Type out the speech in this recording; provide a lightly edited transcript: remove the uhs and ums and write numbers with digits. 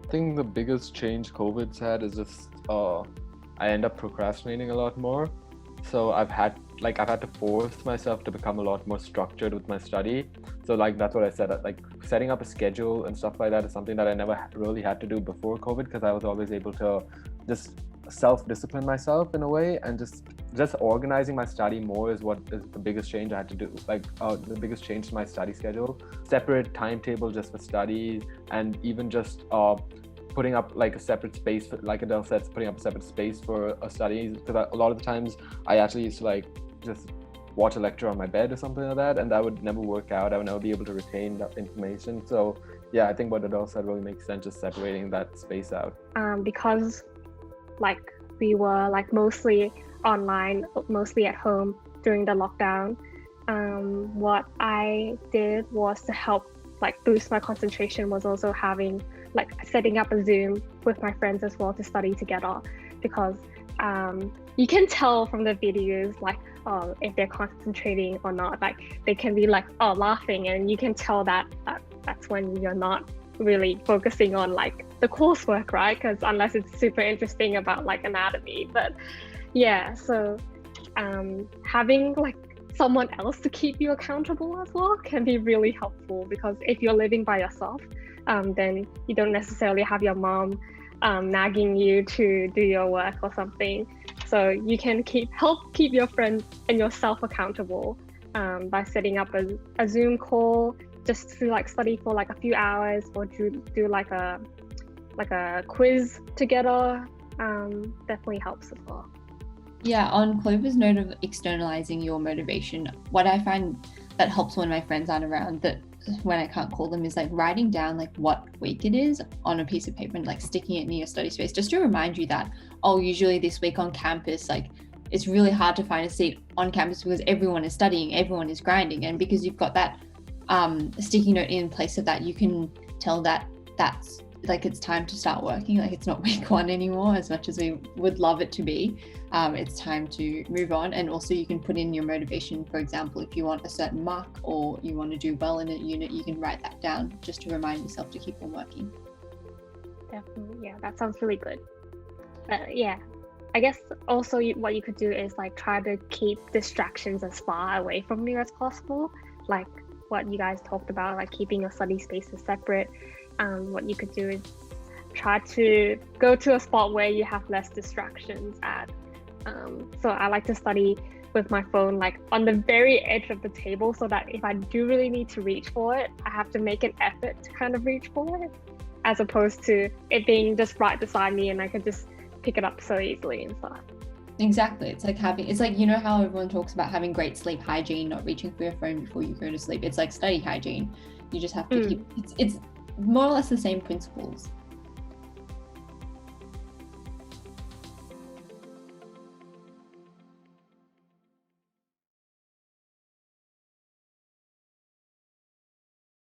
I think the biggest change COVID's had is just I end up procrastinating a lot more. So I've had to force myself to become a lot more structured with my study. So like that's what I said, like setting up a schedule and stuff like that is something that I never really had to do before COVID, because I was always able to just self-discipline myself in a way, and just organizing my study more is what is the biggest change I had to do. Like the biggest change to my study schedule, separate timetable just for studies, and even just putting up like a separate space for, like Adele said, putting up a separate space for a study, because a lot of the times I actually used to like just watch a lecture on my bed or something like that, and that would never work out. I would never be able to retain that information. So yeah, I think what Adele said really makes sense, just separating that space out. Because like we were like mostly online, mostly at home during the lockdown, what I did was to help like boost my concentration was also having like setting up a Zoom with my friends as well to study together, because you can tell from the videos like if they're concentrating or not. Like they can be like laughing, and you can tell that that's when you're not really focusing on like the coursework, right? Because unless it's super interesting about like anatomy. But yeah, so having like someone else to keep you accountable as well can be really helpful, because if you're living by yourself, then you don't necessarily have your mom nagging you to do your work or something. So you can help keep your friends and yourself accountable by setting up a Zoom call just to like study for like a few hours, or do like a quiz together. Definitely helps as well. Yeah, on Clover's note of externalizing your motivation, what I find that helps when my friends aren't around, that when I can't call them, is like writing down like what week it is on a piece of paper and like sticking it near your study space, just to remind you that, oh, usually this week on campus, like it's really hard to find a seat on campus because everyone is studying, everyone is grinding. And because you've got that sticky note in place of that, you can tell that that's like it's time to start working. Like it's not week one anymore, as much as we would love it to be. It's time to move on. And also you can put in your motivation. For example, if you want a certain mark or you want to do well in a unit, you can write that down just to remind yourself to keep on working. Definitely, yeah, that sounds really good. Yeah, I guess also what you could do is like try to keep distractions as far away from you as possible, like what you guys talked about, like keeping your study spaces separate. What you could do is try to go to a spot where you have less distractions at. So I like to study with my phone like on the very edge of the table, so that if I do really need to reach for it, I have to make an effort to kind of reach for it, as opposed to it being just right beside me and I could just pick it up so easily and stuff. Exactly. It's like, you know how everyone talks about having great sleep hygiene, not reaching for your phone before you go to sleep. It's like study hygiene. You just have to keep, it's more or less the same principles.